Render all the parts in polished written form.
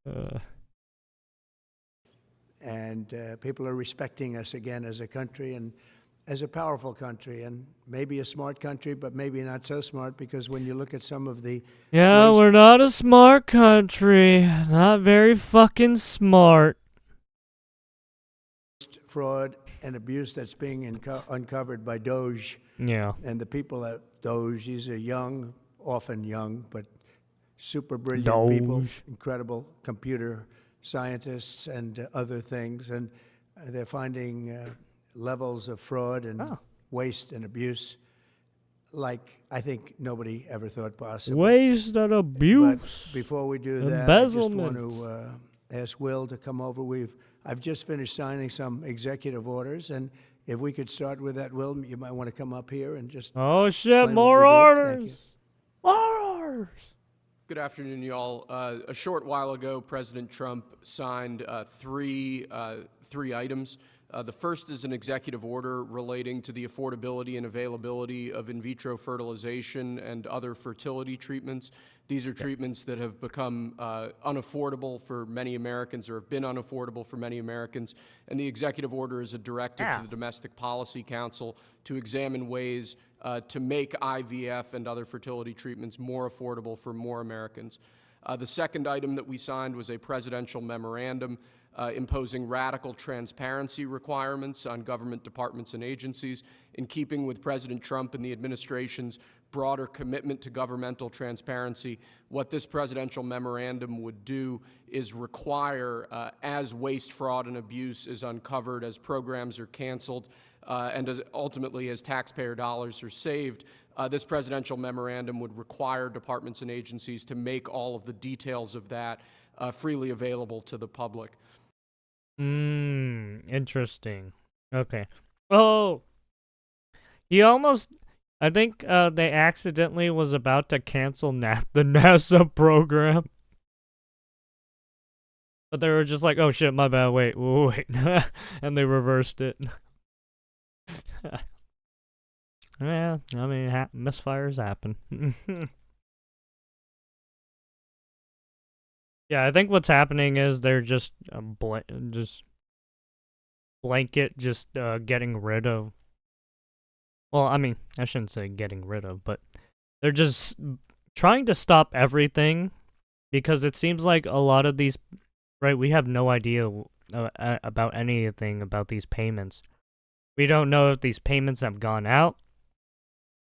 Uh, And people are respecting us again as a country and as a powerful country and maybe a smart country, but maybe not so smart because when you look at some of the yeah, waste, we're not a smart country. Not very fucking smart. fraud, and abuse that's being uncovered by Doge Yeah. and the people at Doge, these are young, often young, but super brilliant people, Doge. incredible computer scientists and other things. And they're finding levels of fraud and Oh. waste and abuse like I think nobody ever thought possible. Waste and But abuse. before we do that, I just want Embezzlement. to ask Will to come over. I've just finished signing some executive orders, and if we could start with that, Will, you might want to come up here and just Oh shit, explain what more we did. Thank you. orders. More orders. Good afternoon, y'all. A short while ago, President Trump signed three items. The first is an executive order relating to the affordability and availability of in vitro fertilization and other fertility treatments. These are treatments that have become unaffordable for many Americans or have been unaffordable for many Americans. And the executive order is a directive to the Domestic Policy Council to examine ways to make IVF and other fertility treatments more affordable for more Americans. The second item that we signed was a presidential memorandum imposing radical transparency requirements on government departments and agencies in keeping with President Trump and the administration's broader commitment to governmental transparency. What this presidential memorandum would do is require, as waste, fraud, and abuse is uncovered, as programs are canceled, and ultimately as taxpayer dollars are saved, this presidential memorandum would require departments and agencies to make all of the details of that freely available to the public. Interesting. Okay. Oh, he almost. I think they accidentally was about to cancel the NASA program. But they were just like, oh shit, my bad, wait. And they reversed it. Yeah, I mean, misfires happen. Yeah, I think what's happening is they're just blanket getting rid of. Well, I mean, I shouldn't say getting rid of, but they're just trying to stop everything because it seems like a lot of these, right? We have no idea about anything about these payments. We don't know if these payments have gone out.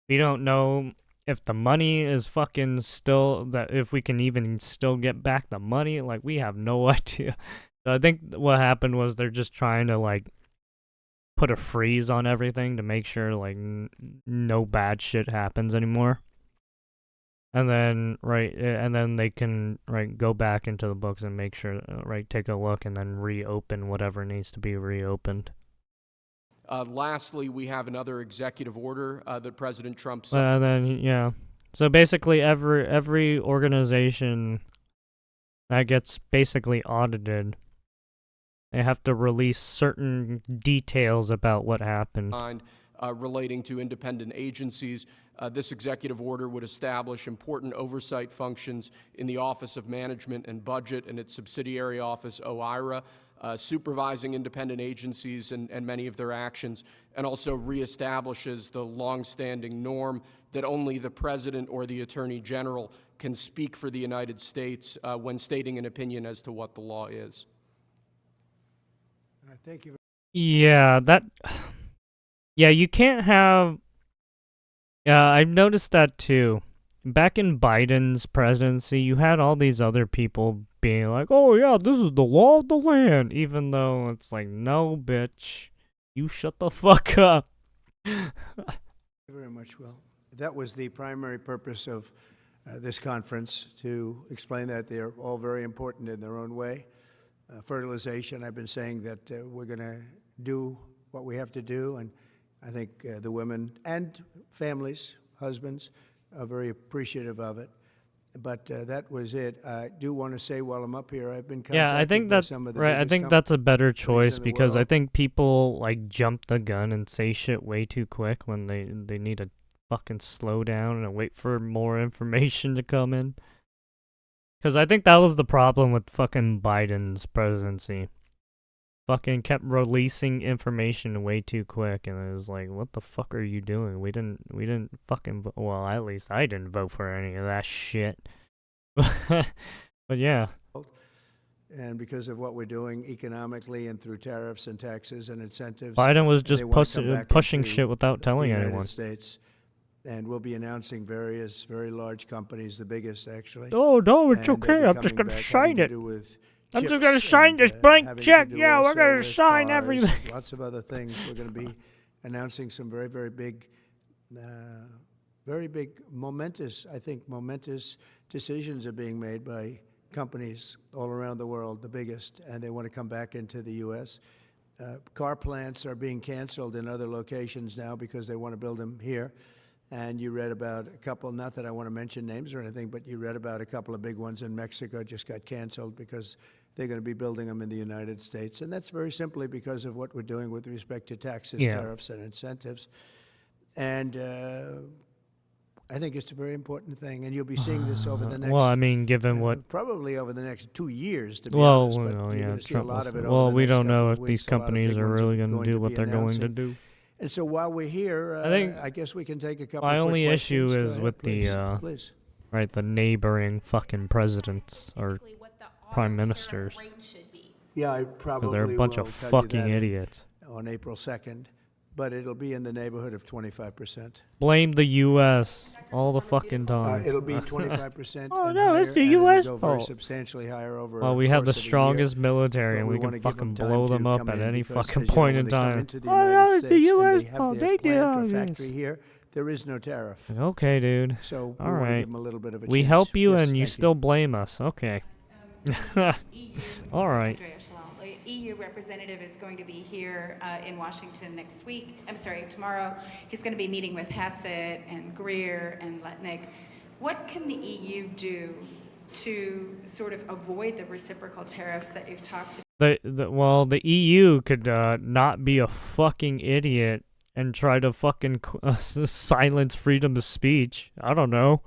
We don't know if the money is fucking still, that if we can even still get back the money. Like, we have no idea. So I think what happened was they're just trying to, like, put a freeze on everything to make sure, like, no bad shit happens anymore. And then, and then they can, go back into the books and make sure, take a look and then reopen whatever needs to be reopened. Lastly, we have another executive order that President Trump signed. Then, yeah. So basically, every organization that gets basically audited, they have to release certain details about what happened. Relating to independent agencies. This executive order would establish important oversight functions in the Office of Management and Budget and its subsidiary office, OIRA, supervising independent agencies and many of their actions, and also reestablishes the longstanding norm that only the President or the Attorney General can speak for the United States when stating an opinion as to what the law is. Thank you. Yeah, yeah, you can't have. Yeah, I've noticed that too. Back in Biden's presidency, you had all these other people being like, oh yeah, this is the law of the land, even though it's like, no, bitch, you shut the fuck up. Thank you very much, Will. That was the primary purpose of this conference, to explain that they're all very important in their own way. Fertilization, I've been saying that we're going to do what we have to do, and I think the women and families, husbands, are very appreciative of it. But that was it. I do want to say while I'm up here, I've been contacted I think by that's some of the right. I think that's a better choice because I think people like jump the gun and say shit way too quick when they need to fucking slow down and wait for more information to come in. Because I think that was the problem with fucking Biden's presidency. Fucking kept releasing information way too quick, and it was like, what the fuck are you doing? We didn't fucking well, at least I didn't vote for any of that shit. But yeah, And because of what we're doing economically and through tariffs and taxes and incentives, Biden was they just wanna come back pushing into shit without the telling United anyone. States. And we'll be announcing various very large companies, the biggest actually. Oh no, it's And they'll okay. be I'm just coming gonna back, sign having to it. do with I'm just chips gonna sign and, this blank having to check. do Yeah, we're also gonna with sign cars, everything. Lots of other things. We're going to be announcing some very, very big, momentous decisions are being made by companies all around the world, the biggest, and they want to come back into the U.S. Car plants are being canceled in other locations now because they want to build them here. And you read about a couple, not that I want to mention names or anything, but you read about a couple of big ones in Mexico just got canceled because they're going to be building them in the United States. And that's very simply because of what we're doing with respect to taxes, Yeah. tariffs, and incentives. And I think it's a very important thing. And you'll be seeing this over the next, Well, I mean, given what. probably over the next 2 years, to be Well, honest. But well, you're yeah, going to see a Trump lot was. of it over Well, the we next don't couple know of if these weeks. A lot of companies big are ones really going to going do to what be they're going to announcing. do. And so while we're here, I think I guess we can take a couple my quick only issue questions. Go is ahead, with please. the Please. right, the neighboring fucking presidents or prime ministers, Yeah, I because probably they're a bunch will of tell you fucking that idiots. on April 2nd, but it'll be in the neighborhood of 25%. Blame the U.S. all the fucking time. It'll be 25% Oh, and no, higher, it's the and it'll US go very fault. substantially higher over Well, a we have the course of a year. strongest military, But and we we can wanna give fucking 'em time blow to them up come at in any because, fucking as you know, point when in they come time. into the Oh, no, United it's the States and U.S. they have fault. their They did plant or all factory this. here, there is no tariff. Okay, dude. So we All want to right. give them a little bit of a We chance. help you, Yes, and you thank still blame us. Okay. All right. Andrea Shalom. The EU representative is going to be here in Washington next week. I'm sorry, tomorrow. He's going to be meeting with Hassett and Greer and Letnick. What can the EU do to sort of avoid the reciprocal tariffs that you've talked about? Well, the EU could not be a fucking idiot and try to fucking silence freedom of speech. I don't know.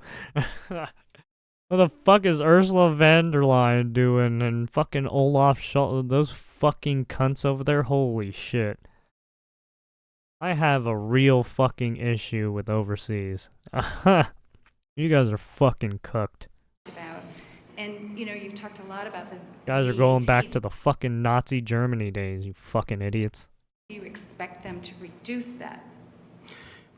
What the fuck is Ursula von der Leyen doing and fucking Olaf Scholz? Those fucking cunts over there? Holy shit. I have a real fucking issue with overseas. You guys are fucking cooked. And, you know, you've talked a lot about the Guys are going back VAT. to the fucking Nazi Germany days, you fucking idiots. Do you expect them to reduce that?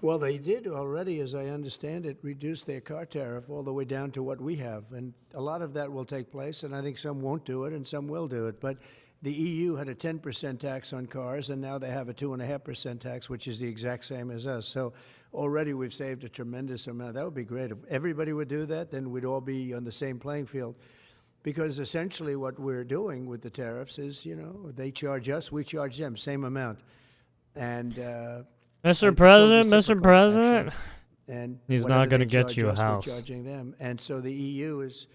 Well, they did already, as I understand it, reduce their car tariff all the way down to what we have. And a lot of that will take place, and I think some won't do it and some will do it. But the EU had a 10% tax on cars, and now they have a 2.5% tax, which is the exact same as us. So already we've saved a tremendous amount. That would be great. If everybody would do that, then we'd all be on the same playing field. Because essentially what we're doing with the tariffs is, you know, they charge us, we charge them, same amount. And Mr. it's President, still Mr. reciprocal, President. actually. And He's whatever not gonna they get charge you a us, we're house. charging them. And so the EU is,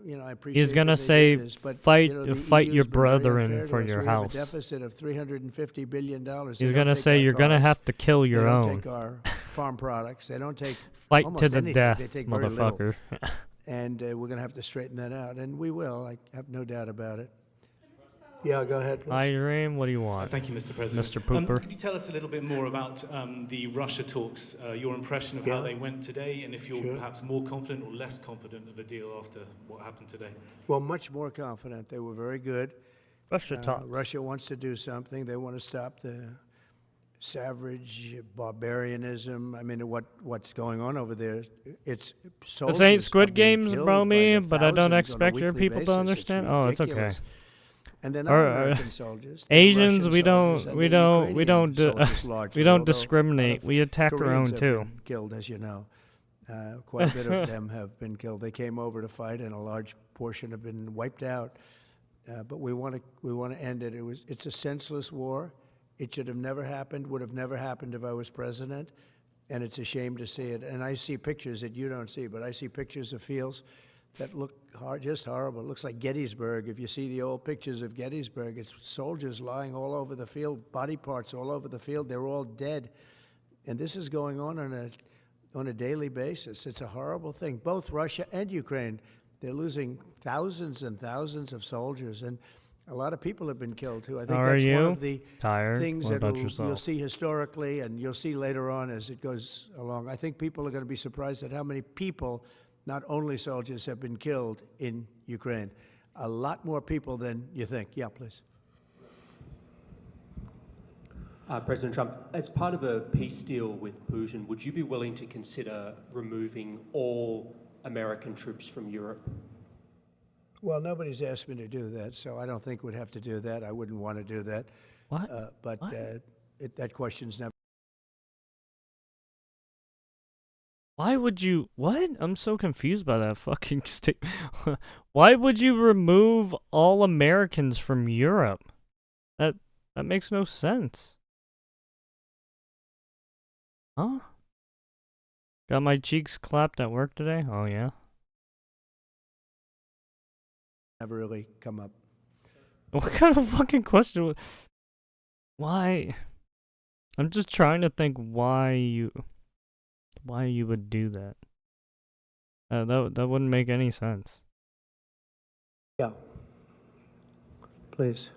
you know, I appreciate He's gonna that they say, did this, but, fight, you know, the fight EU's your been very brethren unfair to for us. your We house. have a deficit of $350 billion. He's gonna say you're gonna have to kill your They don't own. take our farm products. They don't take Fight almost to the anything. death, They take very little. motherfucker. And we're going to have to straighten that out. And we will. I have no doubt about it. Yeah, go ahead. please. Hi, Dream. What do you want? Thank you, Mr. President. Mr. Pooper. Could you tell us a little bit more about the Russia talks, your impression of Yeah. how they went today, and if you're Sure. perhaps more confident or less confident of a deal after what happened today? Well, much more confident. They were very good. Russia talks. Russia wants to do something. They want to stop the savage barbarianism. I mean, what's going on over there? It's soldiers This ain't are Squid being Games, killed bro, by me, the but I don't thousands on a expect your weekly people to basis. understand. Oh, it's okay. ridiculous. And they're not Or, American soldiers. They're Asians, Russian we soldiers, don't, and we they're don't, we Ukrainian don't, soldiers we largely, don't although a lot discriminate. of We attack our Koreans own have too. been killed, as you know. Quite a bit of them have been killed. They came over to fight, and a large portion have been wiped out. But we want to end it. It's a senseless war. It should have never happened. Would have never happened if I was president. And it's a shame to see it. And I see pictures that you don't see, but I see pictures of fields that look just horrible. It looks like Gettysburg. If you see the old pictures of Gettysburg, it's soldiers lying all over the field, body parts all over the field. They're all dead. And this is going on a daily basis. It's a horrible thing. Both Russia and Ukraine, They're losing thousands and thousands of soldiers, and a lot of people have been killed too. I think How are that's one you? of the Tired? things What that about you'll yourself? see historically, and you'll see later on as it goes along. I think people are going to be surprised at how many people, not only soldiers, have been killed in Ukraine. A lot more people than you think. Yeah, please. President Trump, as part of a peace deal with Putin, would you be willing to consider removing all American troops from Europe? Well, nobody's asked me to do that, so I don't think we'd have to do that. I wouldn't want to do that. What? But What? that question's never. Why would you? What? I'm so confused by that fucking statement. Why would you remove all Americans from Europe? That makes no sense. Huh? Got my cheeks clapped at work today? Oh yeah. Never really come up. What kind of fucking question? Why? I'm just trying to think why you would do that. That wouldn't make any sense. Yeah. Please.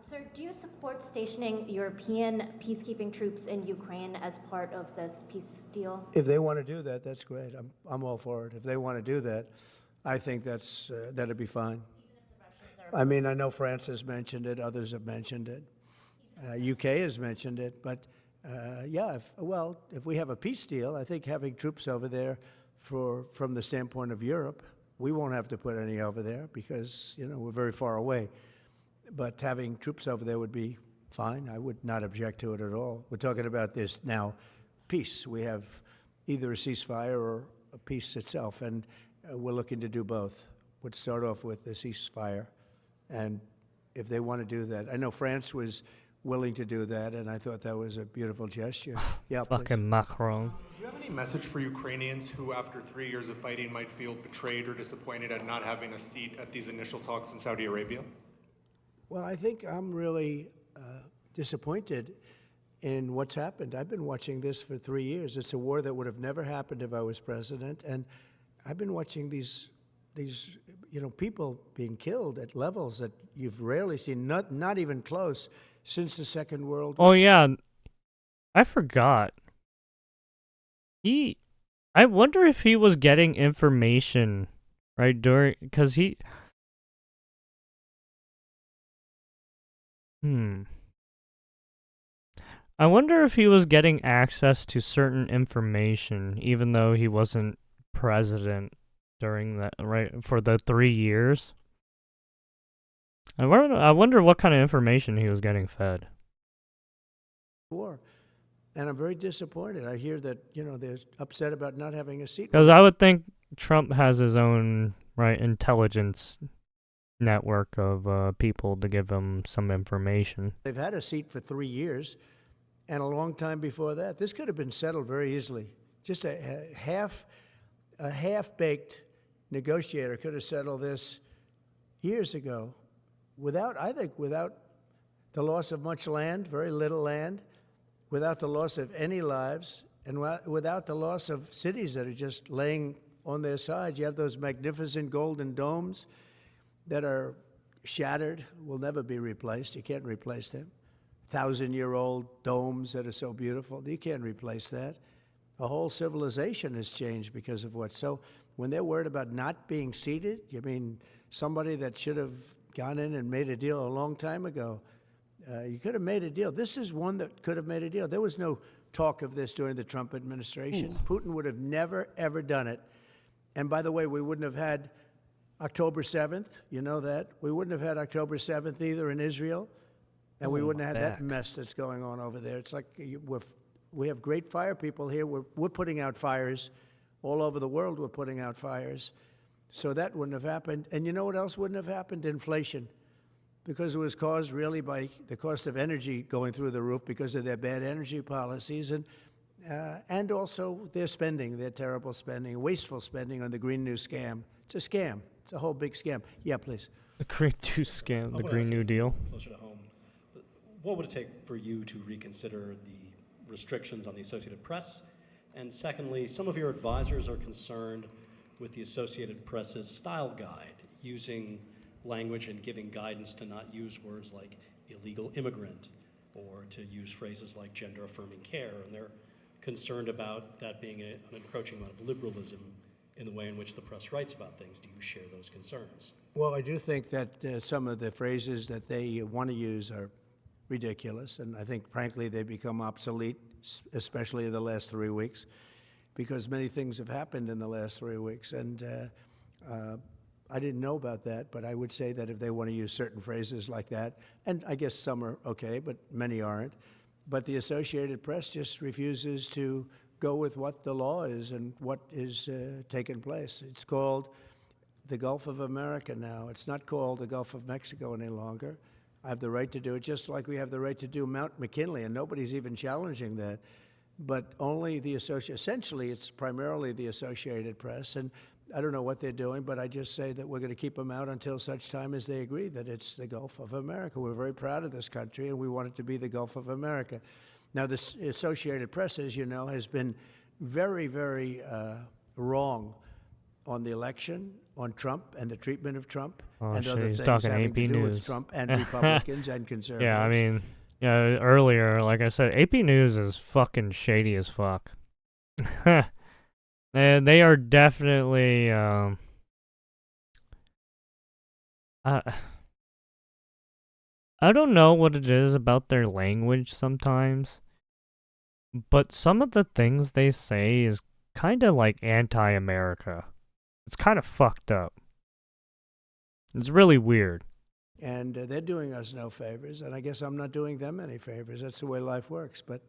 Sir, do you support stationing European peacekeeping troops in Ukraine as part of this peace deal? If they want to do that, that's great. I'm all for it. If they want to do that, I think that'd be fine. I mean, I know France has mentioned it. Others have mentioned it. UK has mentioned it. But yeah, if we have a peace deal, I think having troops over there, from the standpoint of Europe, we won't have to put any over there because we're very far away. But having troops over there would be fine. I would not object to it at all. We're talking about this now, peace. We have either a ceasefire or a peace itself, and we're looking to do both. We'd start off with the ceasefire, and if they want to do that, I know France was willing to do that, and I thought that was a beautiful gesture. Yeah, please. Fucking Macron. Do you have any message for Ukrainians who, after 3 years of fighting, might feel betrayed or disappointed at not having a seat at these initial talks in Saudi Arabia? Well, I think I'm really disappointed in what's happened. I've been watching this for 3 years. It's a war that would have never happened if I was president, and I've been watching these people being killed at levels that you've rarely seen, not even close, since the Second World War. Oh yeah, I forgot. I wonder if he was getting information right because he. I wonder if he was getting access to certain information, even though he wasn't president during that, right, for the 3 years. I wonder what kind of information he was getting fed. War. And I'm very disappointed. I hear that, they're upset about not having a seat. Because I would think Trump has his own, right, intelligence network of people to give him some information. They've had a seat for 3 years and a long time before that. This could have been settled very easily. Just a half-baked negotiator could have settled this years ago without the loss of much land, very little land, without the loss of any lives, and without the loss of cities that are just laying on their sides. You have those magnificent golden domes that are shattered, will never be replaced. You can't replace them. 1,000-year-old domes that are so beautiful, you can't replace that. The whole civilization has changed because of what. So when they're worried about not being seated, you mean somebody that should have gone in and made a deal a long time ago? You could have made a deal. This is one that could have made a deal. There was no talk of this during the Trump administration. Putin would have never, ever done it. And by the way, we wouldn't have had October 7th. You know that. We wouldn't have had October 7th either in Israel. And we wouldn't have had that mess that's going on over there. It's like we have great fire people here. We're putting out fires. All over the world we're putting out fires. So that wouldn't have happened. And you know what else wouldn't have happened? Inflation. Because it was caused really by the cost of energy going through the roof because of their bad energy policies and also their spending, their terrible spending, wasteful spending on the Green New Scam. It's a scam. It's a whole big scam. Yeah, please. The Green New Scam, the Green New Deal. Closer to home. What would it take for you to reconsider the restrictions on the Associated Press? And secondly, some of your advisors are concerned with the Associated Press's style guide, using language and giving guidance to not use words like illegal immigrant or to use phrases like gender affirming care. And they're concerned about that being an encroaching amount of liberalism in the way in which the press writes about things. Do you share those concerns? Well, I do think that some of the phrases that they want to use are ridiculous, and I think, frankly, they become obsolete, especially in the last 3 weeks, because many things have happened in the last 3 weeks. And I didn't know about that, but I would say that if they want to use certain phrases like that, and I guess some are okay, but many aren't, but the Associated Press just refuses to go with what the law is and what is taking place. It's called the Gulf of America now. It's not called the Gulf of Mexico any longer. I have the right to do it, just like we have the right to do Mount McKinley, and nobody's even challenging that. But only the essentially, it's primarily the Associated Press, and I don't know what they're doing, but I just say that we're going to keep them out until such time as they agree that it's the Gulf of America. We're very proud of this country, and we want it to be the Gulf of America. Now, the Associated Press, as you know, has been very, very wrong on the election, on Trump and the treatment of Trump, and shit, other he's things talking having AP to do News. with Trump and Republicans and conservatives. Yeah, I mean, earlier, like I said, AP News is fucking shady as fuck. They are definitely, I don't know what it is about their language sometimes, but some of the things they say is kind of like anti-America. It's kind of fucked up. It's really weird. And they're doing us no favors, and I guess I'm not doing them any favors. That's the way life works. But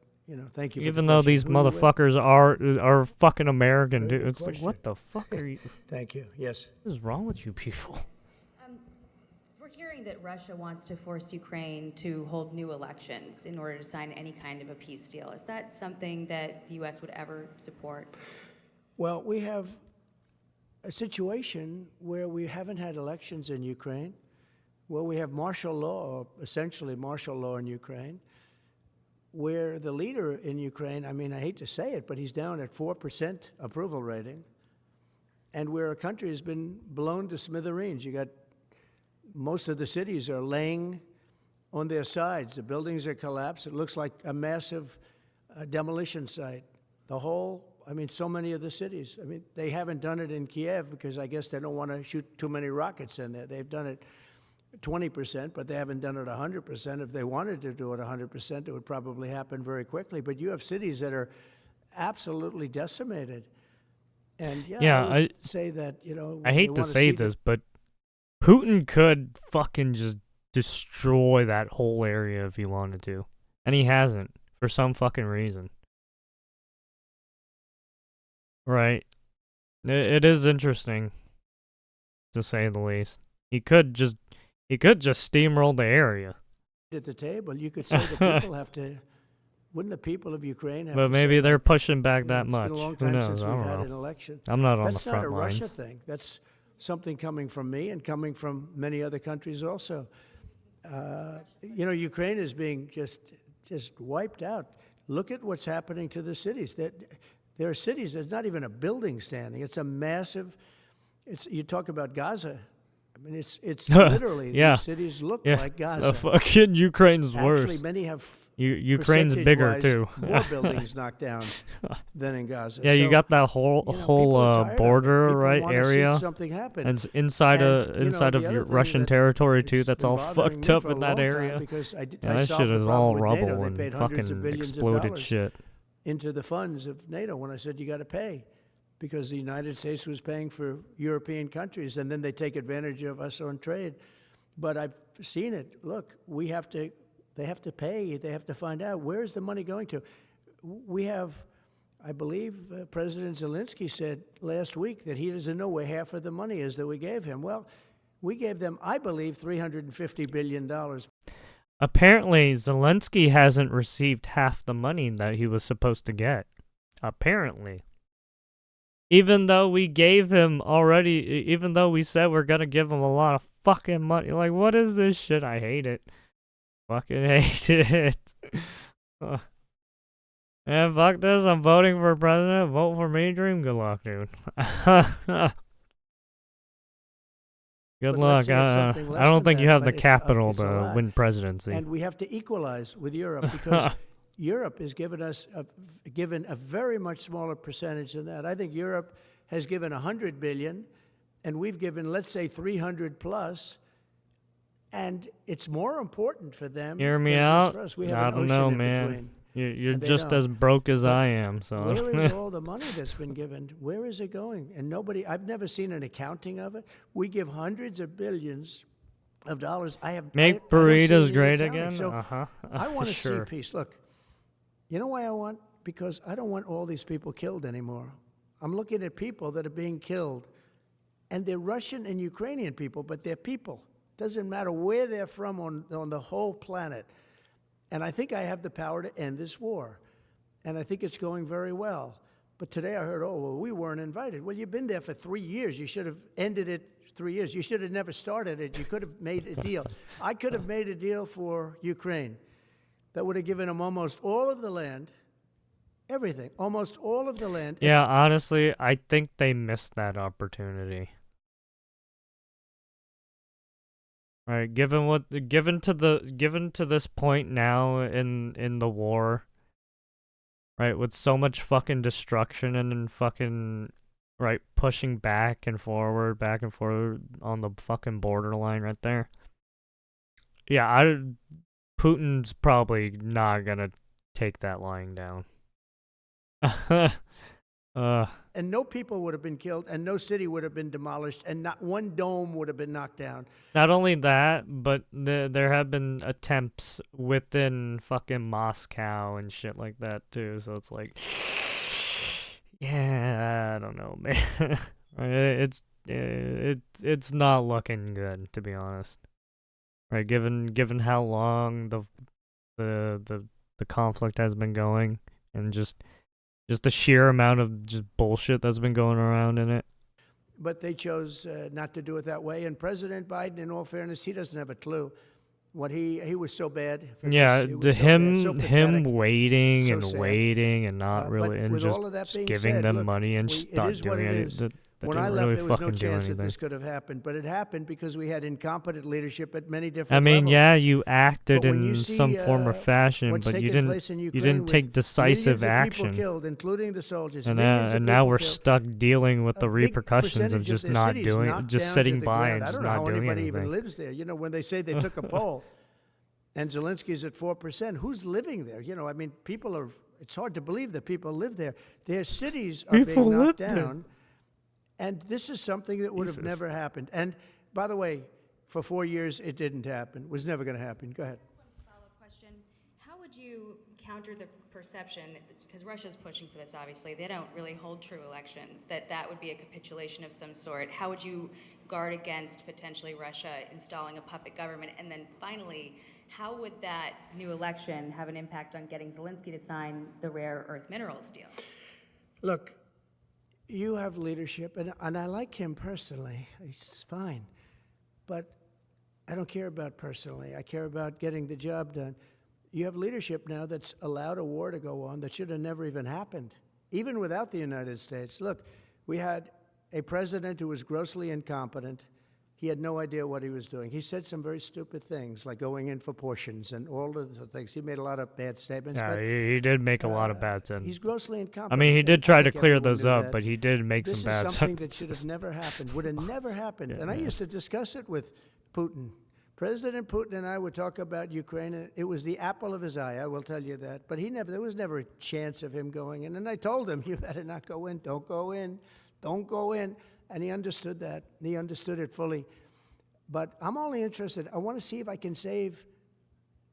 thank you. Even for the though question. these Who are you with? motherfuckers are fucking American, Very dude. good It's like, question. what the fuck are you? Thank you. Yes. What is wrong with you people? We're hearing that Russia wants to force Ukraine to hold new elections in order to sign any kind of a peace deal. Is that something that the U.S. would ever support? Well, we have a situation where we haven't had elections in Ukraine, where we have martial law, essentially martial law in Ukraine, where the leader in Ukraine, I mean, I hate to say it, but he's down at 4% approval rating, and where a country has been blown to smithereens. You got most of the cities are laying on their sides. The buildings are collapsed. It looks like a massive demolition site. So many of the cities. I mean, they haven't done it in Kiev because I guess they don't want to shoot too many rockets in there. They've done it 20%, but they haven't done it 100%. If they wanted to do it 100%, it would probably happen very quickly. But you have cities that are absolutely decimated. And I would say that, I hate to say this, but Putin could fucking just destroy that whole area if he wanted to. And he hasn't, for some fucking reason. Right. It is interesting, to say the least. He could just steamroll the area. At the table, you could say the people have to. Wouldn't the people of Ukraine have to? But maybe say, they're pushing back that it's much. been a long Who time knows? since I we've don't had know. an election. I'm not on the That's front not a lines. Russia thing. That's something coming from me and coming from many other countries also. Ukraine is being just wiped out. Look at what's happening to the cities. There are cities, there's not even a building standing. It's a massive, you talk about Gaza. I mean, it's literally, Yeah. these cities look Yeah. like Gaza. The fucking Ukraine's Actually, worse. many have Ukraine's bigger too. more buildings knocked down than in Gaza. Yeah, you So, got that whole people are tired of it. border People right wanna see area, something happen. and it's inside And, inside the of other your thing Russian that territory too. it's That's been all bothering fucked me up for a in that long time area. because I Yeah, that solved shit the is problem all with NATO. rubble They and paid hundreds of fucking billions of exploded dollars shit. into the funds of NATO when I said you got to pay because the United States was paying for European countries, and then they take advantage of us on trade. But I've seen it. Look, they have to pay. They have to find out where's the money going to. We have, I believe, President Zelensky said last week that he doesn't know where half of the money is that we gave him. Well, we gave them, I believe, $350 billion. Apparently, Zelensky hasn't received half the money that he was supposed to get. Apparently. Even though we gave him already, even though we said we're gonna give him a lot of fucking money. Like, what is this shit? I hate it. Fucking hate it. Yeah, fuck this. I'm voting for president. Vote for me, Dream. Good luck, dude. Good But luck. let's say it's something I less don't than think you that, have but the capital it's a to lot. win presidency. And we have to equalize with Europe because Europe has given us given a very much smaller percentage than that. I think Europe has given 100 billion, and we've given, let's say, 300 plus. And it's more important for them. Hear me than it is out? for us. We have I an don't ocean know, in man. between. You're and they just don't. as broke as But I am, so. Where is all the money that's been given? Where is it going? And nobody, I've never seen an accounting of it. We give hundreds of billions of dollars. Make I don't see burritos any great accounting. again? So Uh-huh. I want to Sure. see peace. Look, you know why I want? Because I don't want all these people killed anymore. I'm looking at people that are being killed, and they're Russian and Ukrainian people, but they're people. Doesn't matter where they're from on the whole planet. And I think I have the power to end this war. And I think it's going very well. But today I heard, oh, well, we weren't invited. Well, you've been there for 3 years. You should have ended it 3 years. You should have never started it. You could have made a deal. I could have made a deal for Ukraine that would have given them almost all of the land, everything, almost all of the land. Yeah, honestly, I think they missed that opportunity. Right, given to this point now in the war, right, with so much fucking destruction and then fucking right pushing back and forward on the fucking borderline right there. Yeah, Putin's probably not gonna take that lying down. And no people would have been killed, and no city would have been demolished, and not one dome would have been knocked down. Not only that, but there have been attempts within fucking Moscow and shit like that too. So it's like, yeah, I don't know, man. It's not looking good, to be honest. Right, given how long the conflict has been going, and just the sheer amount of just bullshit that's been going around in it. But they chose not to do it that way. And President Biden, in all fairness, he doesn't have a clue. What he was so bad. For Yeah, this. It was so bad, so him pathetic, waiting so and sad. waiting and not But really and with just all of that being giving said, them look, money and we- just it not is what doing it anything. is. That When didn't I left, really there was no fucking do chance that anything. this could have happened, but it happened because we had incompetent leadership at many different I mean, levels. yeah, you acted But when you in see, some form or fashion, what's but you taken place in didn't Ukraine take with decisive millions of action. people killed, including the soldiers. And millions of now people we're killed. stuck dealing with the A big repercussions of percentage just their not cities doing, knocked just down sitting to the by ground. and I just don't know not how doing anybody even anything. lives there. You know, when they say they took a poll, and Zelensky's at 4%, who's living there? You know, I mean, people are. It's hard to believe that people live there. Their cities are People being knocked live there. down, and this is something that would have Jesus. never happened. And by the way, for 4 years it didn't happen. It was never going to happen. Go ahead. Follow-up question. How would you counter the perception, because Russia's pushing for this, obviously, they don't really hold true elections, that would be a capitulation of some sort. How would you guard against potentially Russia installing a puppet government? And then finally, how would that new election have an impact on getting Zelensky to sign the rare earth minerals deal? Look, you have leadership, and I like him personally. He's fine. But I don't care about personally. I care about getting the job done. You have leadership now that's allowed a war to go on that should have never even happened, even without the United States. Look, we had a president who was grossly incompetent. He had no idea what he was doing. He said some very stupid things, like going in for portions and all of the things. He made a lot of bad statements. Yeah, but, he did make a lot of bad sentences. He's grossly incompetent. I mean, he and did try to think clear everyone those knew up, that. but he did make This some bad is something that sentences. should have never happened, would have never happened. Yeah, And I yeah. used to discuss it with Putin. President Putin and I would talk about Ukraine. And it was the apple of his eye, I will tell you that. But there was never a chance of him going in. And I told him, you better not go in. Don't go in. Don't go in. And he understood that. He understood it fully. But I'm only interested, I want to see if I can save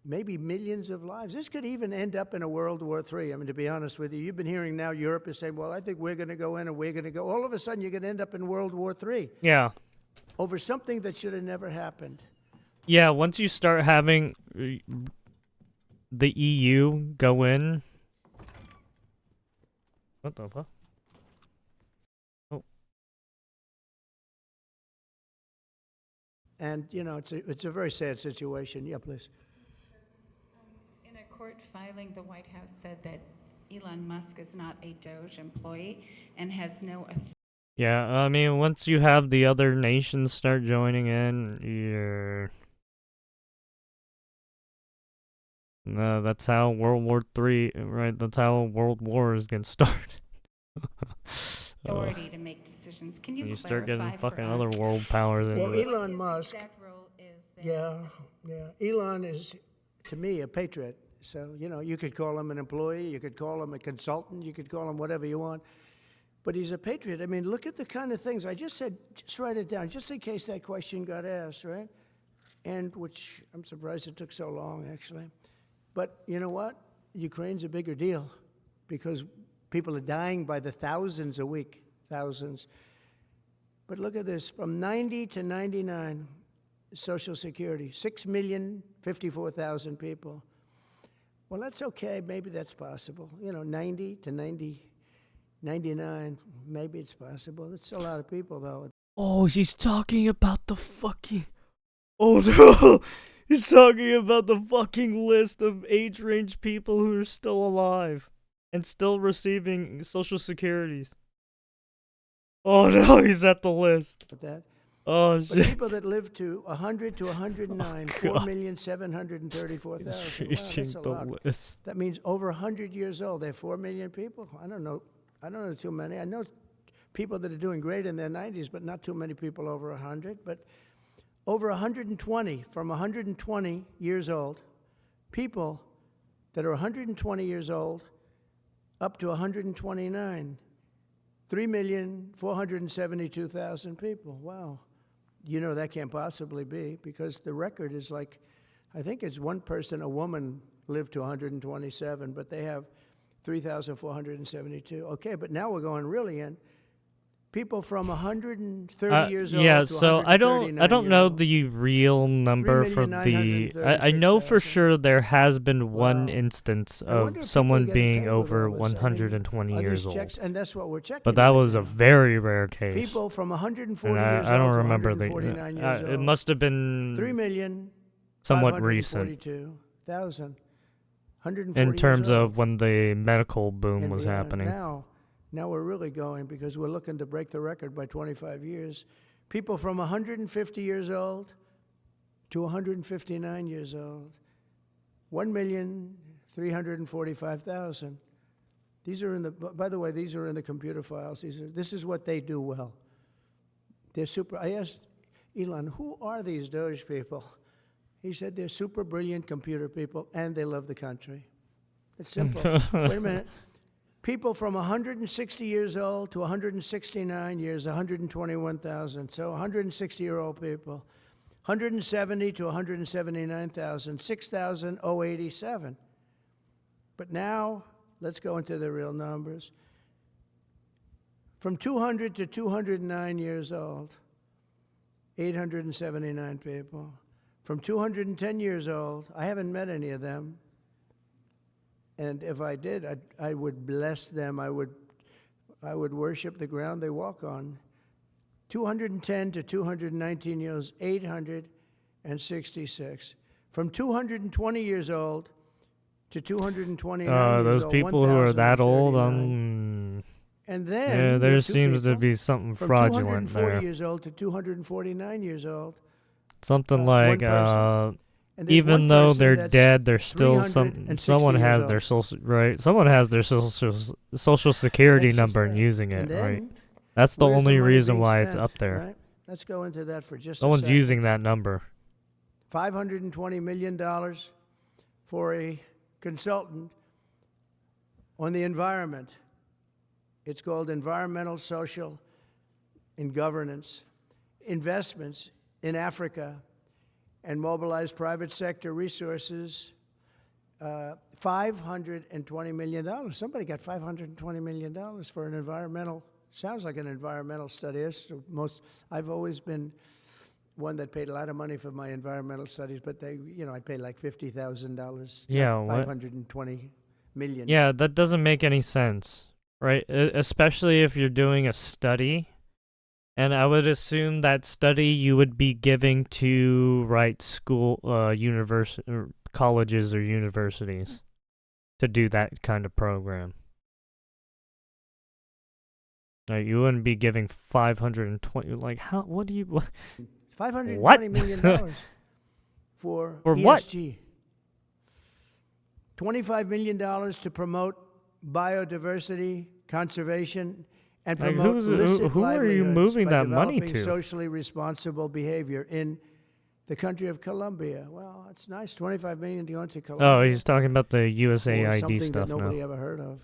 maybe millions of lives. This could even end up in a World War III. I mean, to be honest with you, you've been hearing now Europe is saying, well, I think we're going to go in and we're going to go. All of a sudden, you're going to end up in World War III Yeah. over something that should have never happened. Yeah, once you start having the EU go in. What the fuck? Oh. And, you know, it's a very sad situation. Yeah, please. In a court filing, the White House said that Elon Musk is not a DOJ employee and has no authority Yeah, I mean, once you have the other nations start joining in, you're... No, that's how World War III, right? That's how world wars get started. Authority to make decisions. Can you You start getting clarify for fucking us? other world powers today into Well, it. what Elon his Musk, exact role is there? yeah. Elon is, to me, a patriot. So, you could call him an employee, you could call him a consultant, you could call him whatever you want. But he's a patriot. I mean, look at the kind of things I just said. Just write it down, just in case that question got asked, right? And which I'm surprised it took so long, actually. But you know what? Ukraine's a bigger deal because people are dying by the thousands a week, thousands. But look at this, from 90 to 99, Social Security, 6,054,000 people. Well, that's okay, maybe that's possible. 90 to 99, maybe it's possible. It's a lot of people, though. Oh, she's talking about the fucking... Oh no! He's talking about the fucking list of age range people who are still alive and still receiving Social Securities. Oh no, he's at the list. That. Oh But shit. people that live to 100 to 109, Oh, God. 4,734,000. He's Wow, reaching that's a the lot. list. That means over 100 years old. There are 4 million people. I don't know too many. I know people that are doing great in their 90s, but not too many people over 100. But over 120, from 120 years old, people that are 120 years old up to 129, 3,472,000 people. Wow. That can't possibly be because the record is like, I think it's one person, a woman, lived to 127, but they have 3,472. Okay, but now we're going really in. People from 130 years old Yeah, to so I don't 139 know years old. the real number for the... I know for 3,936,000. sure there has been one Wow. instance I wonder of if someone people are getting being paid with over all this. I mean, 120 are years these checks? old. And that's what we're checking. But that right was a now. very rare case. People from 140 And years I don't old to remember 149 years old. it must have been 3,000,000. somewhat recent 542,000. 140 in terms years old. of when the medical boom And was beyond. happening. Now we're really going because we're looking to break the record by 25 years. People from 150 years old to 159 years old. 1,345,000. These are in the, by the way, these are in the computer files. This is what they do well. They're super. I asked Elon, who are these Doge people? He said they're super brilliant computer people and they love the country. It's simple. Wait a minute. People from 160 years old to 169 years, 121,000. So 160-year-old people. 170 to 179,000, 6,087. But now, let's go into the real numbers. From 200 to 209 years old, 879 people. From 210 years old, I haven't met any of them. And if I did, I would bless them. I would worship the ground they walk on. 210 to 219 years, 866. From 220 years old to 229 years those old, people who are that old, 1,039. And then yeah, you there have two seems to people be something from fraudulent 240 there. years old to 249 years old. Something one like, person. And there's even one though person they're that's dead, there's still 360 someone years has old. their social, right? Someone has their social security That's just number and that. using And it, right? then, That's the where's only money reason being why it's spent, up there. Right? Let's go into that for just Someone's a second. using that number. $520 million for a consultant on the environment. It's called Environmental, Social, and Governance. Investments in Africa and mobilize private sector resources, $520 million. Somebody got $520 million for an environmental, sounds like an environmental study. I've always been one that paid a lot of money for my environmental studies, but I paid like $50,000. Yeah, what? 520 million. Yeah, that doesn't make any sense, right? Especially if you're doing a study. And I would assume that study you would be giving to, right, school, colleges or universities to do that kind of program. You wouldn't be giving 520. Like, how? What do you? What? $520 million for For what? ESG. $25 million to promote biodiversity, conservation, and Like, promote illicit who are you livelihoods moving by that money developing to? socially responsible behavior in the country of Colombia. Well, it's nice. $25 million to go into Colombia. Oh, he's talking about the for USAID something stuff that nobody now. ever heard of.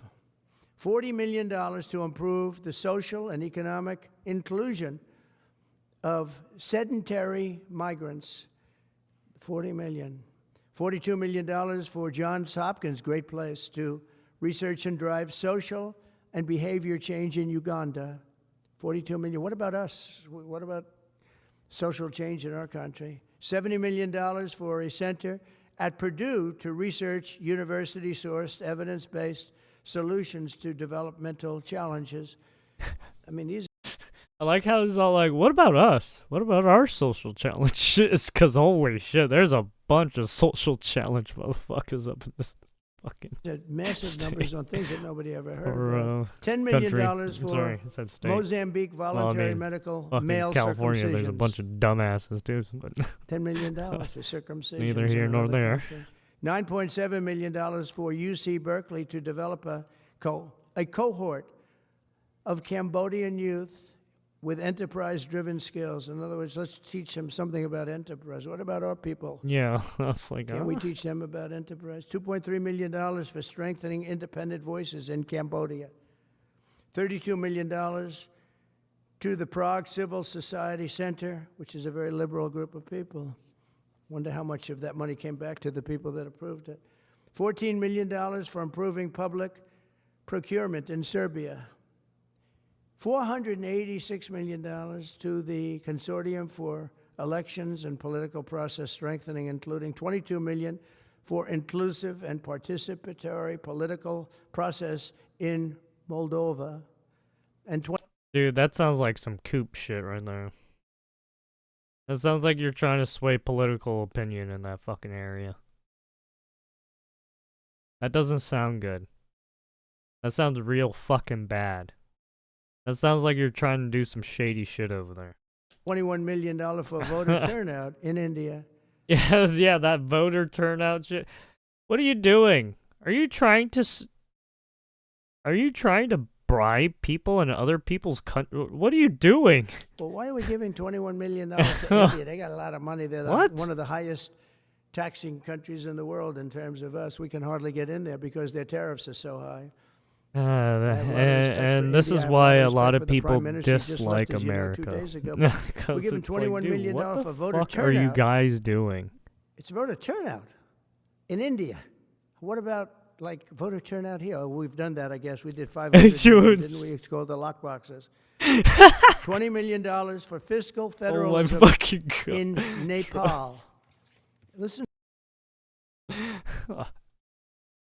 $40 million to improve the social and economic inclusion of sedentary migrants. $40 million. $42 million for Johns Hopkins, great place, to research and drive social and behavior change in Uganda. $42 million. What about us? What about social change in our country? $70 million for a center at Purdue to research university-sourced, evidence-based solutions to developmental challenges. I mean, these. I like how he's all like, "What about us? What about our social challenge?" It's because holy shit, there's a bunch of social challenge motherfuckers up in this fucking massive state. numbers on things that nobody ever heard Or, of. $10 million country. for Sorry, I said state. Mozambique voluntary mean, medical fucking male California, there's a circumcisions. bunch of dumbasses too. But $10 million for circumcision. Neither here nor there. $9.7 million for UC Berkeley to develop a cohort of Cambodian youth with enterprise-driven skills. In other words, let's teach them something about enterprise. What about our people? yeah, I was like, Can't we teach them about enterprise? $2.3 million for strengthening independent voices in Cambodia. $32 million to the Prague Civil Society Center, which is a very liberal group of people. Wonder how much of that money came back to the people that approved it. $14 million for improving public procurement in Serbia. $486 million to the Consortium for Elections and Political Process Strengthening, including $22 million for inclusive and participatory political process in Moldova, and dude, that sounds like some coup shit right there. That sounds like you're trying to sway political opinion in that fucking area. That doesn't sound good. That sounds real fucking bad. That sounds like you're trying to do some shady shit over there. $21 million for voter turnout in India. Yeah, that voter turnout shit. What are you doing? Are you trying to bribe people in other people's country? What are you doing? Well, why are we giving $21 million to India? They got a lot of money. They're one of the highest taxing countries in the world in terms of us. We can hardly get in there because their tariffs are so high. And this is why a lot of people dislike America. We're giving $21 million for voter What turnout. are you guys doing? It's voter turnout in India. What about like voter turnout here? Oh, we've done that, I guess. We did 500 million, didn't we? It's called the lock boxes. $20 million for fiscal federalism in Nepal. Listen.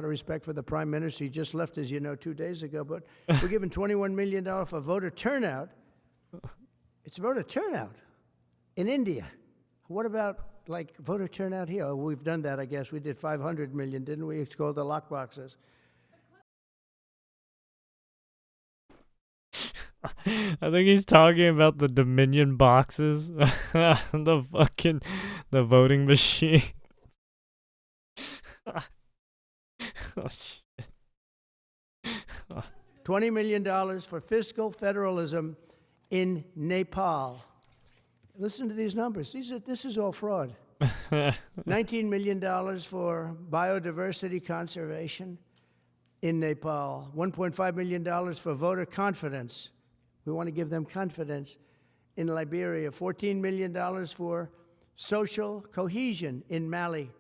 Out of respect for the Prime Minister, he just left, as you know, 2 days ago, but we're giving $21 million for voter turnout. It's voter turnout in India. What about, like, voter turnout here? Oh, we've done that, I guess. We did 500 million, didn't we? It's called the lock boxes. I think he's talking about the Dominion boxes. The voting machine. Oh, shit. $20 million for fiscal federalism in Nepal. Listen to these numbers. This is all fraud. $19 million for biodiversity conservation in Nepal. $1.5 million for voter confidence. We want to give them confidence in Liberia. $14 million for social cohesion in Mali.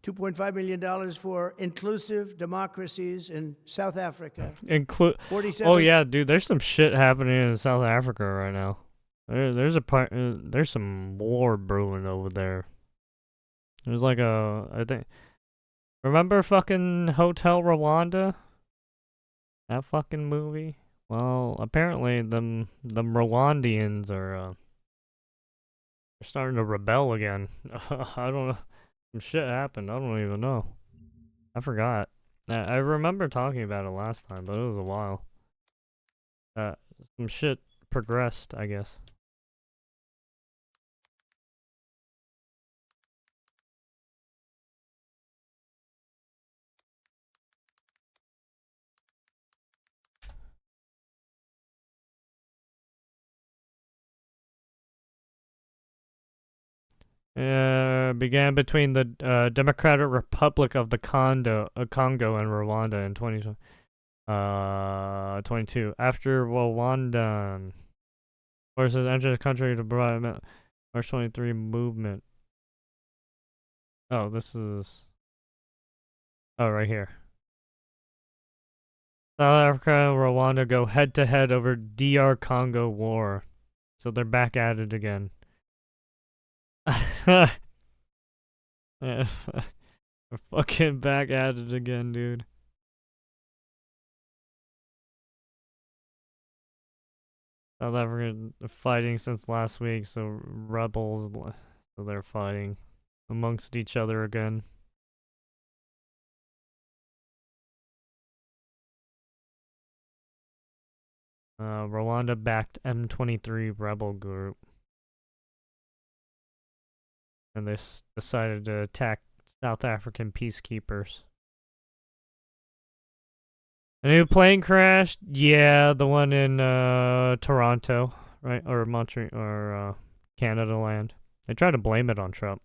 $2.5 million for inclusive democracies in South Africa. Oh yeah, dude, there's some shit happening in South Africa right now. There's some war brewing over there. There's like I think, remember fucking Hotel Rwanda? That fucking movie? Well, apparently them Rwandians are they're starting to rebel again. I don't know. Some shit happened. I don't even know. I forgot. I remember talking about it last time, but it was a while. some shit progressed, I guess. Began between the Democratic Republic of the Congo and Rwanda in 2022. After Rwanda forces entered the country to provide March 23 movement. Oh, this is. Oh, right here. South Africa and Rwanda go head to head over DR Congo war. So they're back at it again. Yeah, we're fucking back at it again, dude. South Africa fighting since last week, so rebels, so they're fighting amongst each other again. Rwanda-backed M23 rebel group. And they decided to attack South African peacekeepers. A new plane crashed? Yeah, the one in Toronto, right? Or Montreal, or Canada land. They tried to blame it on Trump.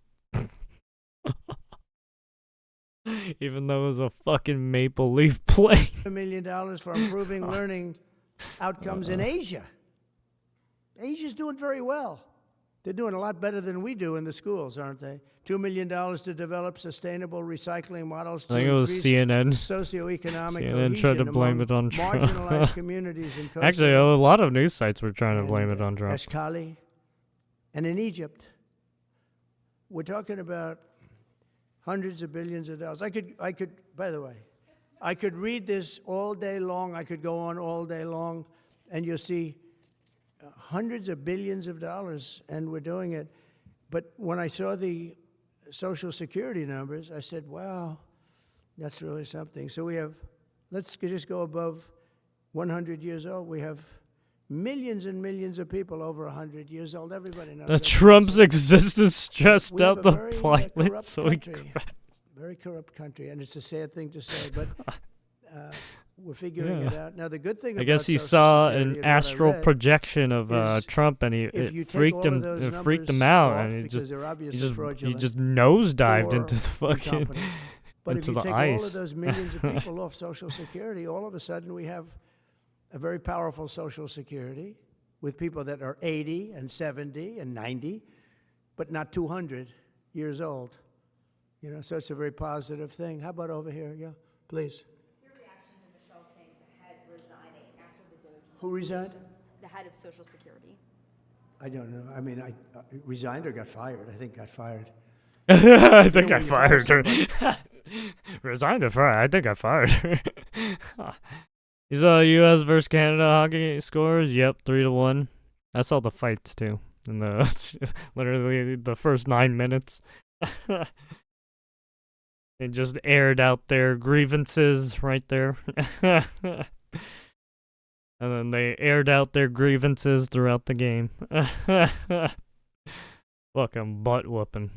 Even though it was a fucking Maple Leaf plane. $1 million for improving learning outcomes in Asia. Asia's doing very well. They're doing a lot better than we do in the schools, aren't they? $2 million to develop sustainable recycling models to I think it was CNN. Socioeconomic CNN tried to blame it on Trump. Marginalized communities in Kosovo. Actually, a lot of news sites were trying to blame it on Trump. Ashkali, and in Egypt. We're talking about hundreds of billions of dollars. I could, by the way, I could read this all day long. I could go on all day long, and you'll see hundreds of billions of dollars, and we're doing it. But when I saw the Social Security numbers, I said, wow, that's really something. So we have, let's just go above 100 years old. We have millions and millions of people over 100 years old. Everybody knows that. Trump's existence stressed out the pilot, so very corrupt country, and it's a sad thing to say, but we're figuring it out. Now, the good thing I guess he Social saw Security an and what I astral read projection of is Trump, and it freaked him out, and he just nosedived into the fucking But into if you the take ice. all of those millions of people off Social Security, all of a sudden we have a very powerful Social Security with people that are 80 and 70 and 90, but not 200 years old. You know, so it's a very positive thing. How about over here? Yeah, please. Your reaction to Michelle King, the head resigning after the Doge? Who resigned? The head of Social Security. I don't know. I mean, I resigned or got fired. I think got fired. I think I fired her. Resigned or fired? I think I fired her. You saw U.S. versus Canada hockey scores? Yep, 3-1. I saw the fights too. In the literally the first 9 minutes. They just aired out their grievances right there. And then they aired out their grievances throughout the game. Fucking butt whooping.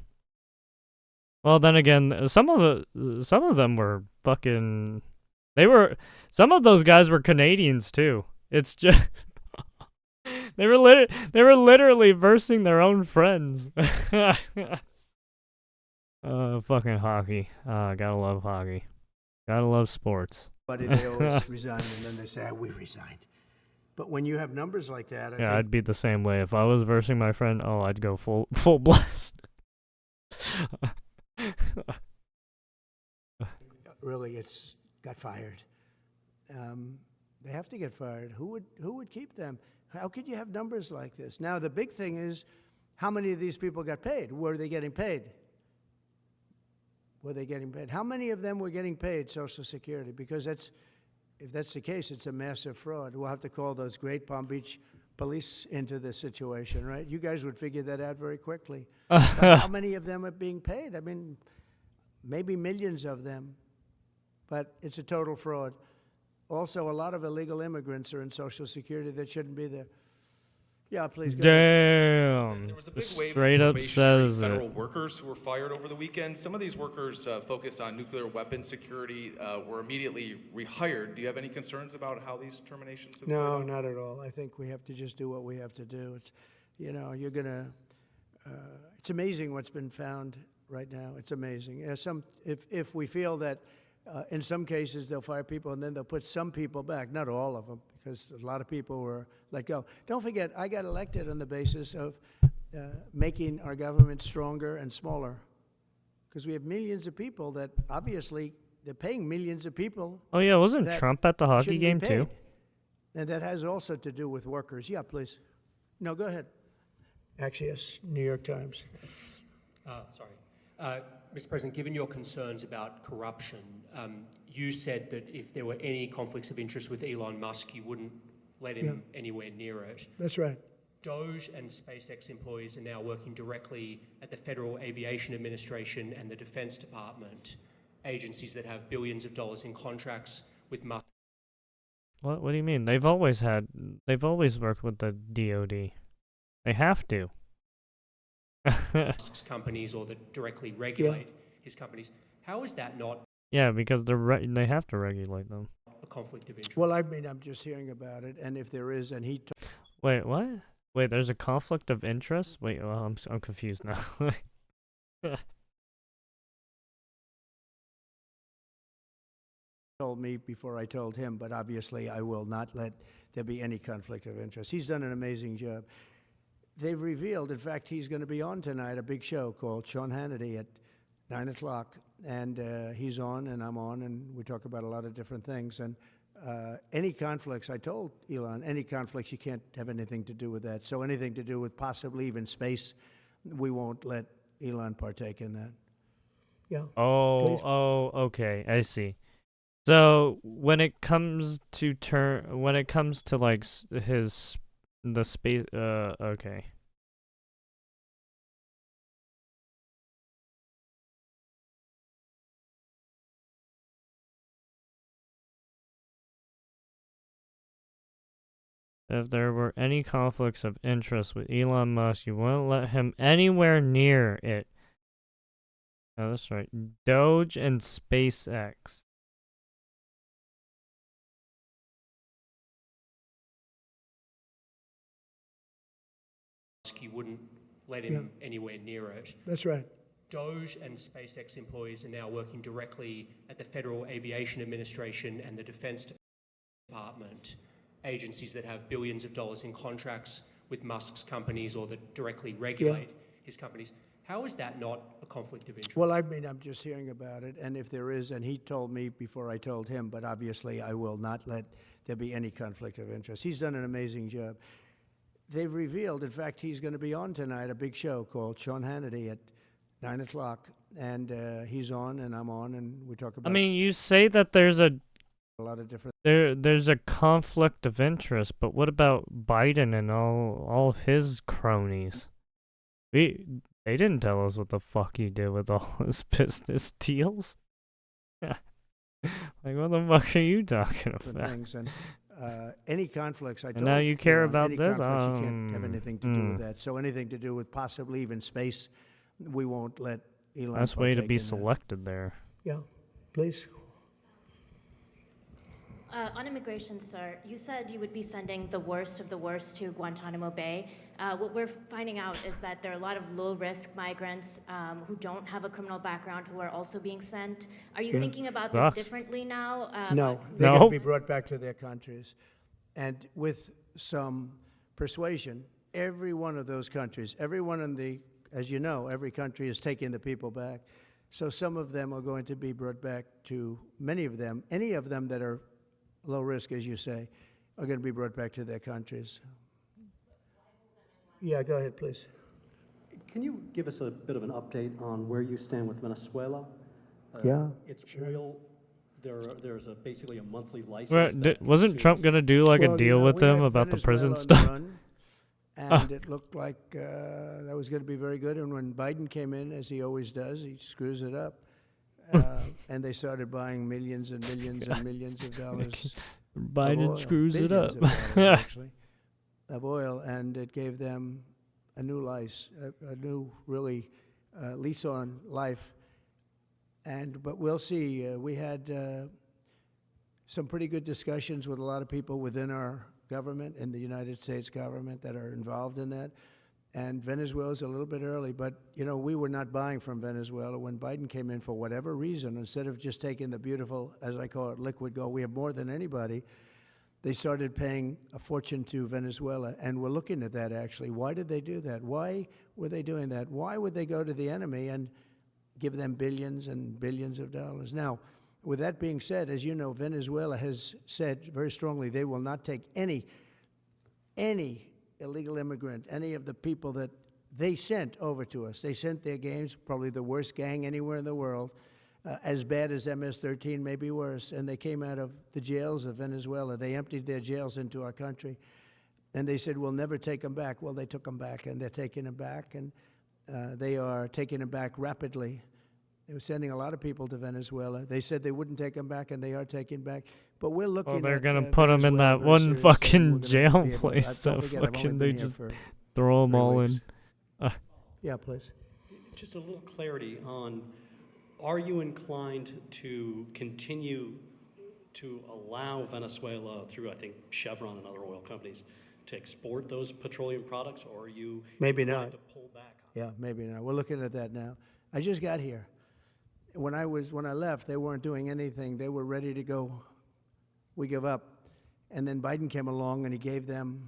Well, then again, some of them were fucking. Some of those guys were Canadians too. It's just they were literally versing their own friends. Fucking hockey. Gotta love hockey. Gotta love sports. But they always resign, and then they say, we resigned. But when you have numbers like that, I think I'd be the same way. If I was versing my friend, I'd go full blast. really, it's got fired. They have to get fired. Who would keep them? How could you have numbers like this? Now, the big thing is, how many of these people got paid? Were they getting paid? Were they getting paid? How many of them were getting paid Social Security? Because if that's the case, it's a massive fraud. We'll have to call those great Palm Beach police into this situation, right? You guys would figure that out very quickly. How many of them are being paid? I mean, maybe millions of them, but it's a total fraud. also, a lot of illegal immigrants are in Social Security that shouldn't be there. Yeah, please go ahead. Damn. There was a big wave Straight of up probationary says federal it. workers who were fired over the weekend. Some of these workers focus on nuclear weapons security, were immediately rehired. Do you have any concerns about how these terminations have played No, out? not at all. I think we have to just do what we have to do. It's, you're gonna. It's amazing what's been found right now. It's amazing. If we feel that in some cases they'll fire people and then they'll put some people back, not all of them, because a lot of people were let go. Don't forget, I got elected on the basis of making our government stronger and smaller, because we have millions of people that obviously they're paying millions of people. Oh yeah, wasn't that Trump at the hockey shouldn't be game too? paid. And that has also to do with workers. Yeah, please. No, go ahead. Actually, yes, New York Times. Mr. President, given your concerns about corruption, you said that if there were any conflicts of interest with Elon Musk, you wouldn't let him anywhere near it. That's right. Doge and SpaceX employees are now working directly at the Federal Aviation Administration and the Defense Department, agencies that have billions of dollars in contracts with Musk. What do you mean? They've always worked with the DoD. They have to. Musk's companies or that directly regulate his companies. How is that not Yeah, because they have to regulate them. a conflict of interest? Well, I mean, I'm just hearing about it, and if there is, and he Wait, what? Wait, there's a conflict of interest? Wait, well, I'm confused now. told me before I told him, but obviously I will not let there be any conflict of interest. He's done an amazing job. They've revealed, in fact, he's going to be on tonight, a big show called Sean Hannity at 9 o'clock, and he's on and I'm on, and we talk about a lot of different things. And any conflicts, I told Elon, any conflicts, you can't have anything to do with that. So anything to do with possibly even space, we won't let Elon partake in that. Yeah. Please. Okay, I see. So when it comes to like the space, okay. If there were any conflicts of interest with Elon Musk, you wouldn't let him anywhere near it. Oh, that's right. Doge and SpaceX. You wouldn't let him anywhere near it. That's right. Doge and SpaceX employees are now working directly at the Federal Aviation Administration and the Defense Department, agencies that have billions of dollars in contracts with Musk's companies or that directly regulate his companies. How is that not a conflict of interest? Well, I mean, I'm just hearing about it, and if there is, and he told me before I told him, but obviously I will not let there be any conflict of interest. He's done an amazing job. They've revealed, in fact, he's going to be on tonight, a big show called Sean Hannity at 9 o'clock, and he's on and I'm on, and we talk about I mean, you say that there's a lot of different. there's a conflict of interest, but what about Biden and all his cronies? They didn't tell us what the fuck he did with all his business deals. Like, what the fuck are you talking about? Things and any conflicts. I told now you care Elon, about any this? conflicts, you can't have anything to do with that. So anything to do with possibly even space, we won't let Elon. That's way to partake be in that. selected there. Yeah, please. On immigration, sir, you said you would be sending the worst of the worst to Guantanamo Bay. What we're finding out is that there are a lot of low-risk migrants who don't have a criminal background who are also being sent. Are you thinking about this differently now? No, they're going to be brought back to their countries. And with some persuasion, every one of those countries, everyone in the, as you know, every country is taking the people back. So some of them are going to be brought back to, many of them, any of them that are low risk, as you say, are going to be brought back to their countries. Yeah, go ahead, please. Can you give us a bit of an update on where you stand with Venezuela? It's oil. There's basically a monthly license. Wasn't Trump going to do like a deal with them about the prison stuff? And it looked like that was going to be very good. And when Biden came in, as he always does, he screws it up. And they started buying millions and millions and millions of dollars Biden oil, screws it billions up. of dollars, actually, of oil, and it gave them a new a new really lease on life. But we'll see. We had some pretty good discussions with a lot of people within our government, in the United States government, that are involved in that. And Venezuela's a little bit early, but, you know, we were not buying from Venezuela when Biden came in for whatever reason. Instead of just taking the beautiful, as I call it, liquid gold, we have more than anybody, they started paying a fortune to Venezuela. And we're looking at that, actually. Why did they do that? Why were they doing that? Why would they go to the enemy and give them billions and billions of dollars? Now, with that being said, as you know, Venezuela has said very strongly they will not take any illegal immigrant, any of the people that they sent over to us. They sent their gangs, probably the worst gang anywhere in the world, as bad as MS-13, maybe worse, and they came out of the jails of Venezuela. They emptied their jails into our country, and they said, we'll never take them back. Well, they took them back, and they're taking them back, and they are taking them back rapidly. They were sending a lot of people to Venezuela. They said they wouldn't take them back, and they are taking back. But we're looking at they're gonna put them in that one fucking jail place. That fucking they just throw them all in. Yeah, please. Just a little clarity on, are you inclined to continue to allow Venezuela, through I think Chevron and other oil companies, to export those petroleum products, or are you maybe inclined not to pull back? Yeah, maybe not. We're looking at that now. I just got here. When I left, they weren't doing anything. They were ready to go. We give up. And then Biden came along and he gave them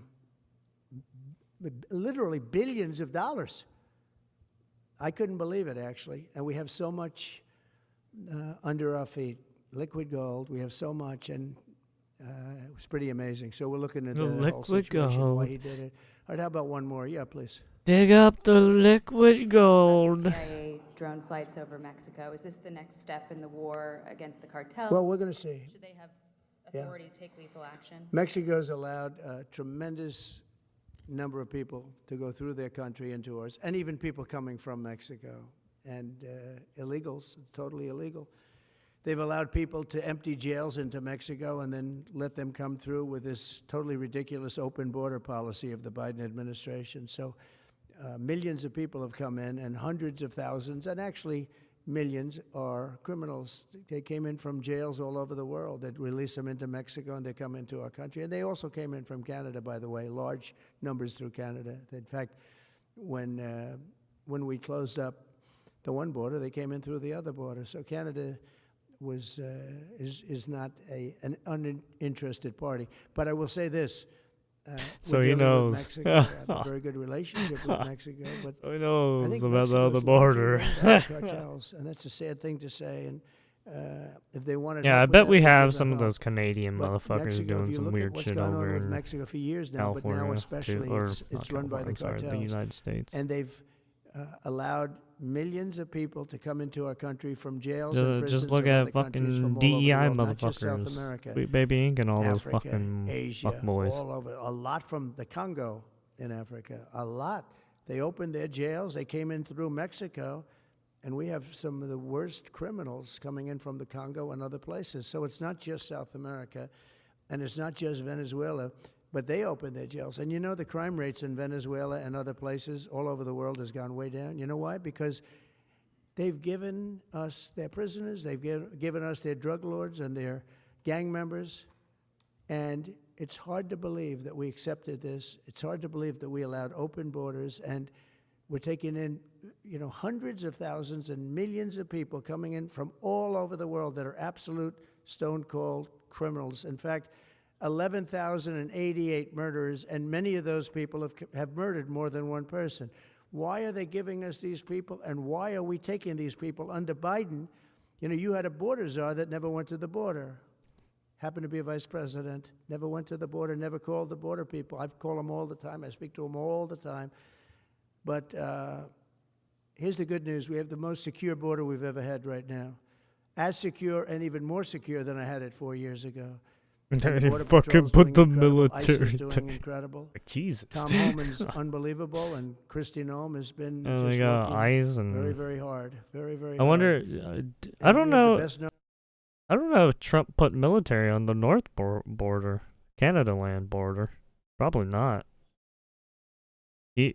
literally billions of dollars. I couldn't believe it, actually. And we have so much under our feet, liquid gold. We have so much, and it was pretty amazing. So we're looking at The the whole liquid situation, why gold. he did it. All right, how about one more? Yeah, please. Dig up the liquid gold. CIA drone flights over Mexico. Is this the next step in the war against the cartels? Well, we're going to see. Should they have authority to take lethal action? Mexico's allowed a tremendous number of people to go through their country into ours, and even people coming from Mexico, and illegals, totally illegal. They've allowed people to empty jails into Mexico and then let them come through with this totally ridiculous open border policy of the Biden administration. So millions of people have come in, and hundreds of thousands, and actually millions, are criminals. They came in from jails all over the world. They'd release them into Mexico, and they come into our country. And they also came in from Canada, by the way, large numbers through Canada. In fact, when we closed up the one border, they came in through the other border. So Canada is not an uninterested party. But I will say this. So we're he dealing with knows. Mexico. We have a very good relationship with Mexico, but So he I knows think about the Mexico's other border. largely run by the cartels, and that's a sad thing to say. And if they wanted, Yeah, I help with bet that, we they'd have give some them of help. those Canadian But motherfuckers Mexico, if doing you some look at weird what's shit gone on over with in Mexico for years now, but now California, especially or it's not run by the California, I'm sorry, cartels. the United States. And they've allowed millions of people to come into our country from jails and prisons Just look of other at countries fucking from all over the DEI world, not just South motherfuckers. America, Sweet Baby Inc. and all Africa, those fucking Asia, fuckboys. all over. A lot from the Congo in Africa. A lot. They opened their jails. They came in through Mexico, and we have some of the worst criminals coming in from the Congo and other places. So it's not just South America, and it's not just Venezuela, but they opened their jails. And you know, the crime rates in Venezuela and other places all over the world has gone way down. You know why? Because they've given us their prisoners, they've given us their drug lords and their gang members, and it's hard to believe that we accepted this. It's hard to believe that we allowed open borders, and we're taking in, you know, hundreds of thousands and millions of people coming in from all over the world that are absolute stone-cold criminals. In fact, 11,088 murderers, and many of those people have murdered more than one person. Why are they giving us these people, and why are we taking these people under Biden? You know, you had a border czar that never went to the border. Happened to be a vice president, never went to the border, never called the border people. I call them all the time. I speak to them all the time. But here's the good news. We have the most secure border we've ever had right now. As secure and even more secure than I had it 4 years ago. And the Border Fucking Patrol's put the doing incredible. ICE military is doing incredible. Like, Jesus. Tom Homan's unbelievable, and Kristi Noem has been And they just got working eyes and very, very hard. Very, very I hard. wonder. I And don't we have the know. best I don't know if Trump put military on the north border, Canada land border. Probably not. He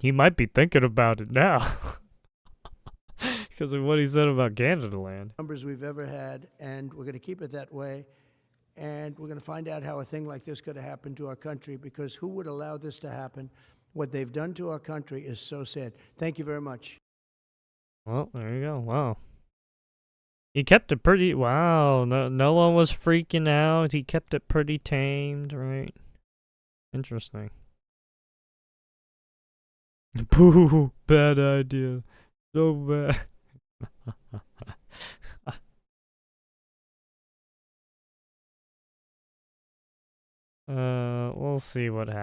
might be thinking about it now. Because of what he said about Canada land. Numbers we've ever had, and we're going to keep it that way. And we're going to find out how a thing like this could have happened to our country, because who would allow this to happen? What they've done to our country is so sad. Thank you very much. Well, there you go. Wow. He kept it pretty, wow, no one was freaking out. He kept it pretty tamed, right? Interesting. Boo, bad idea. So bad. We'll see what happens.